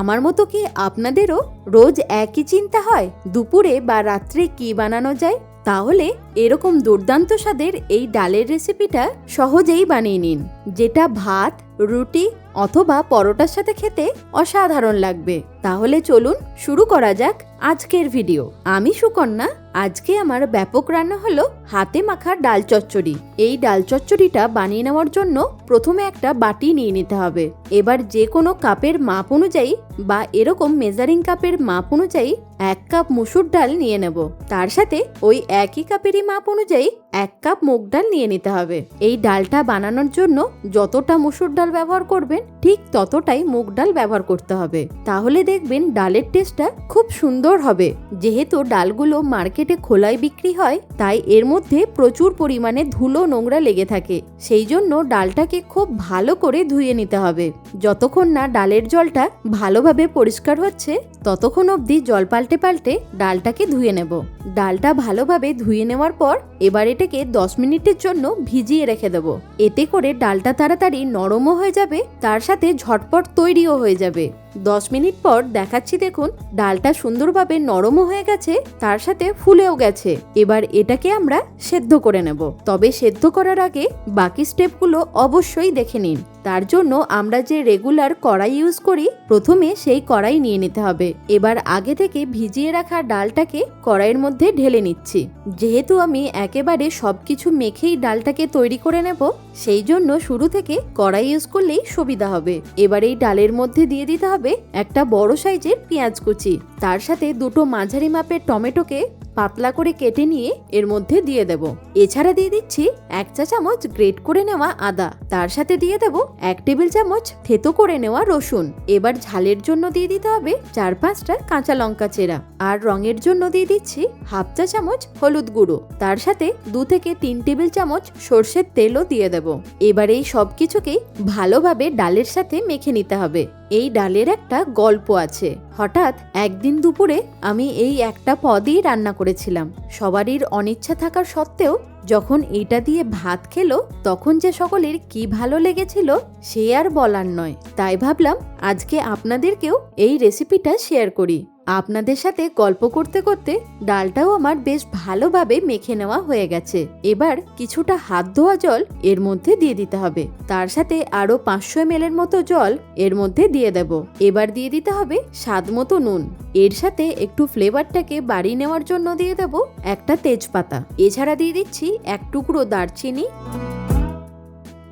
আমার মতো কি আপনাদেরও রোজ একই চিন্তা হয় দুপুরে বা রাত্রে কি বানানো যায়? তাহলে এরকম দুর্দান্ত স্বাদের এই ডালের রেসিপিটা সহজেই বানিয়ে নিন, যেটা ভাত, রুটি অথবা পরোটার সাথে খেতে অসাধারণ লাগবে। তাহলে চলুন শুরু করা যাক আজকের ভিডিও। আমি সুকন্যা। আজকে আমার ব্যাপক রান্না হলো হাতে মাখা ডাল চচ্চড়ি। এই ডাল চচ্চড়িটা বানিয়ে নেওয়ার জন্য প্রথমে একটা বাটি নিয়ে নিতে হবে। এবার যে কোনো কাপের মাপ অনুযায়ী বা এরকম মেজারিং কাপের মাপ অনুযায়ী 1 কাপ মুসুর ডাল নিয়ে নেব। তার সাথে ওই একই কাপেরই মাপ অনুযায়ী 1 কাপ মুগ ডাল নিয়ে নিতে হবে। এই ডালটা বানানোর জন্য যতটা মুসুর ডাল ব্যবহার করবেন ঠিক ততটাই মুগ ডাল ব্যবহার করতে হবে। তাহলে দেখবেন ডালের টেস্টটা খুব সুন্দর হবে। যেহেতু ডালগুলো মার্কেটে খোলায় বিক্রি হয়, তাই এর মধ্যে প্রচুর পরিমাণে ধুলো নোংরা লেগে থাকে। সেই জন্য ডালটাকে খুব ভালো করে ধুয়ে নিতে হবে। যতক্ষণ না ডালের জলটা ভালোভাবে পরিষ্কার হচ্ছে ততক্ষণ অবধি জল পাল্টে পাল্টে ডালটাকে ধুয়ে নেব। ডালটা ভালোভাবে ধুয়ে নেওয়ার পর এবার এটাকে 10 মিনিটের জন্য ভিজিয়ে রেখে দেব। এতে করে ডালটা তাড়াতাড়ি নরমও হয়ে যাবে, তার সাথে ঝটপট তৈরিও হয়ে যাবে। 10 মিনিট পর দেখাচ্ছি, দেখুন ডালটা সুন্দরভাবে নরমও হয়ে গেছে, তার সাথে ফুলেও গেছে। এবার এটাকে আমরা সেদ্ধ করে নেব। তবে সেদ্ধ করার আগে বাকি স্টেপগুলো অবশ্যই দেখে নিন। তার জন্য আমরা যে রেগুলার কড়াই ইউজ করি, প্রথমে সেই কড়াই নিয়ে নিতে হবে। এবার আগে থেকে ভিজিয়ে রাখা ডালটাকে কড়াইয়ের মধ্যে ঢেলে নিচ্ছি। যেহেতু আমি একেবারে সবকিছু মেখেই ডালটাকে তৈরি করে নেব, সেই জন্য শুরু থেকে কড়াই ইউজ করলেই সুবিধা হবে। এবার এই ডালের মধ্যে দিয়ে দিতে হবে একটা বড় সাইজের পেঁয়াজ কুচি। তার সাথে দুটো মাঝারি মাপের টমেটোকে পাতলা করে কেটে নিয়ে এর মধ্যে দিয়ে দেব। এছাড়া দিয়ে দিচ্ছি 1 চা চামচ গ্রেট করে নেওয়া আদা। তার সাথে দিয়ে দেব 1 টেবিল চামচ থেতো করে নেওয়া রসুন। এবার ঝালের জন্য দিয়ে দিতে হবে 4-5টা কাঁচা লঙ্কা চেরা। আর রঙের জন্য দিয়ে দিচ্ছি 1/2 চা চামচ হলুদ গুঁড়ো। তার সাথে 2 থেকে 3 টেবিল চামচ সর্ষের তেলও দিয়ে দেব। এবার এই সব কিছুকেই ভালোভাবে ডালের সাথে মেখে নিতে হবে। এই ডালের একটা গল্প আছে। হঠাৎ একদিন দুপুরে আমি এই একটা পদই রান্না করেছিলাম। সবারই অনিচ্ছা থাকার সত্ত্বেও যখন এইটা দিয়ে ভাত খেলো, তখন যে সকলের কি ভালো লেগেছিল সে আর বলার নয়। তাই ভাবলাম আজকে আপনাদেরকেও এই রেসিপিটা শেয়ার করি। আপনাদের সাথে গল্প করতে করতে ডালটাও আমার বেশ ভালোভাবে মেখে নেওয়া হয়ে গেছে। এবার কিছুটা হাত ধোয়া জল এর মধ্যে দিয়ে দিতে হবে। তার সাথে আরো 500 ml এর মতো জল এর মধ্যে দিয়ে দেব। এবার দিয়ে দিতে হবে স্বাদ মতো নুন। এর সাথে একটু ফ্লেভারটাকে বাড়িয়ে নেওয়ার জন্য দিয়ে দেব একটা তেজপাতা। এছাড়া দিয়ে দিচ্ছি 1 টুকরো দারচিনি,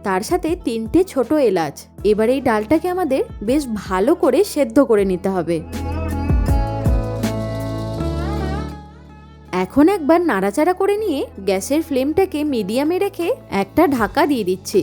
তার সাথে 3টে ছোট এলাচ। এবার এই ডালটাকে আমাদের বেশ ভালো করে সেদ্ধ করে নিতে হবে। এখন একবার নাড়াচাড়া করে নিয়ে গ্যাসের ফ্লেমটাকে মিডিয়ামে রেখে একটা ঢাকা দিয়ে দিচ্ছি।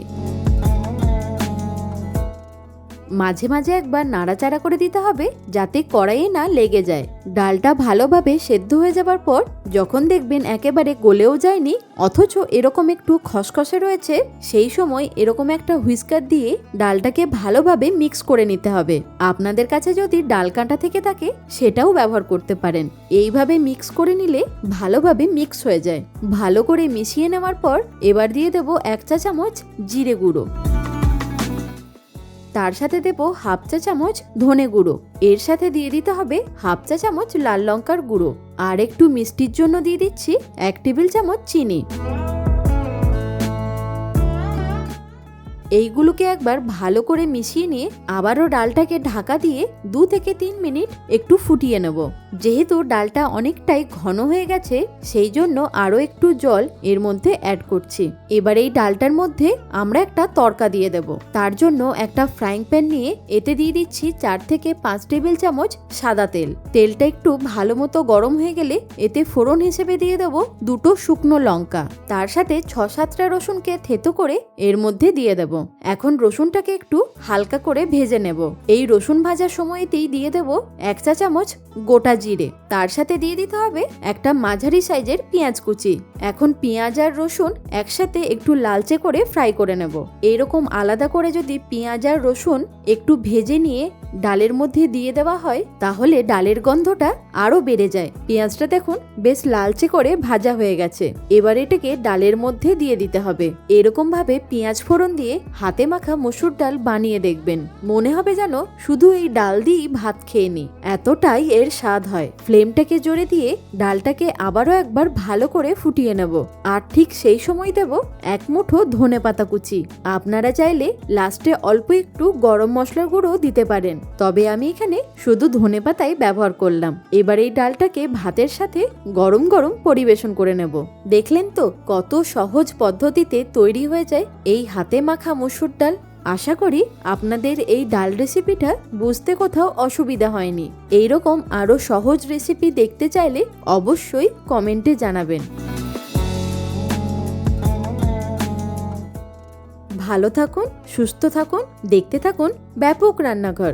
মাঝে মাঝে একবার নাড়াচাড়া করে দিতে হবে যাতে কড়াইয়ে না লেগে যায়। ডালটা ভালোভাবে সেদ্ধ হয়ে যাবার পর যখন দেখবেন একেবারে গলেও যায়নি অথচ এরকম একটু খসখসে রয়েছে, সেই সময় এরকম একটা হুইস্কার দিয়ে ডালটাকে ভালোভাবে মিক্স করে নিতে হবে। আপনাদের কাছে যদি ডাল কাঁটা থেকে থাকে সেটাও ব্যবহার করতে পারেন। এইভাবে মিক্স করে নিলে ভালোভাবে মিক্স হয়ে যায়। ভালো করে মিশিয়ে নেওয়ার পর এবার দিয়ে দেব 1 চা চামচ জিরে গুঁড়ো। তার সাথে দেব 1/2 চা চামচ ধনে গুঁড়ো। এর সাথে দিয়ে দিতে হবে 1/2 চা চামচ লাল লঙ্কার গুঁড়ো। আর একটু মিষ্টির জন্য দিয়ে দিচ্ছি 1 টেবিল চামচ চিনি। এইগুলোকে একবার ভালো করে মিশিয়ে নিয়ে আবারও ডালটাকে ঢাকা দিয়ে 2 থেকে 3 মিনিট একটু ফুটিয়ে নেব। যেহেতু ডালটা অনেকটাই ঘন হয়ে গেছে, সেই জন্য আরও একটু জল এর মধ্যে অ্যাড করছি। এবার এই ডালটার মধ্যে আমরা একটা তড়কা দিয়ে দেব। তার জন্য একটা ফ্রাইং প্যান নিয়ে এতে দিয়ে দিচ্ছি 4 থেকে 5 টেবিল চামচ সাদা তেল। তেলটা একটু ভালো মতো গরম হয়ে গেলে এতে ফোড়ন হিসেবে দিয়ে দেব 2টো শুকনো লঙ্কা। তার সাথে 6-7টা রসুনকে থেতো করে এর মধ্যে দিয়ে দেব। এখন রসুনটাকে একটু হালকা করে ভেজে নেব। এই রসুন ভাজার সময়তেই দিয়ে দেব 1 চা চামচ গোটা জিরে। তার সাথে দিয়ে দিতে হবে একটা মাঝারি সাইজের পেঁয়াজ কুচি। এখন পেঁয়াজ আর রসুন একসাথে একটু লালচে করে ফ্রাই করে নেব। এইরকম আলাদা করে যদি পেঁয়াজ আর রসুন একটু ভেজে নিয়ে ডালের মধ্যে দিয়ে দেওয়া হয় তাহলে ডালের গন্ধটা আরো বেড়ে যায়। পেঁয়াজটা দেখুন বেশ লালচে করে ভাজা হয়ে গেছে। এবার এটাকে ডালের মধ্যে দিয়ে দিতে হবে। এরকম ভাবে পেঁয়াজ ফোড়ন দিয়ে হাতে মাখা মসুর ডাল বানিয়ে দেখবেন। মনে হবে যেন শুধু এই ডাল দিয়েই ভাত খেয়ে নি, এতটাই এর স্বাদ হয়। ফ্লেমটাকে জোরে দিয়ে ডালটাকে আবারও একবার ভালো করে ফুটিয়ে নেব। আর ঠিক সেই সময় দেব 1 মুঠো ধনেপাতা কুচি। আপনারা চাইলে লাস্টে অল্প একটু গরম মশলার গুঁড়ো দিতে পারেন, তবে আমি এখানে শুধু ধনেপাতাই ব্যবহার করলাম। এবার এই ডালটাকে ভাতের সাথে গরম গরম পরিবেশন করে নেব। দেখলেন তো কত সহজ পদ্ধতিতে তৈরি হয়ে যায় এই হাতে মাখা মসুর ডাল। আশা করি আপনাদের এই ডাল রেসিপিটা বুঝতে কোথাও অসুবিধা হয়নি। এইরকম আরও সহজ রেসিপি দেখতে চাইলে অবশ্যই কমেন্টে জানাবেন। ভালো থাকুন, সুস্থ থাকুন, দেখতে থাকুন ব্যাপক রান্নাঘর।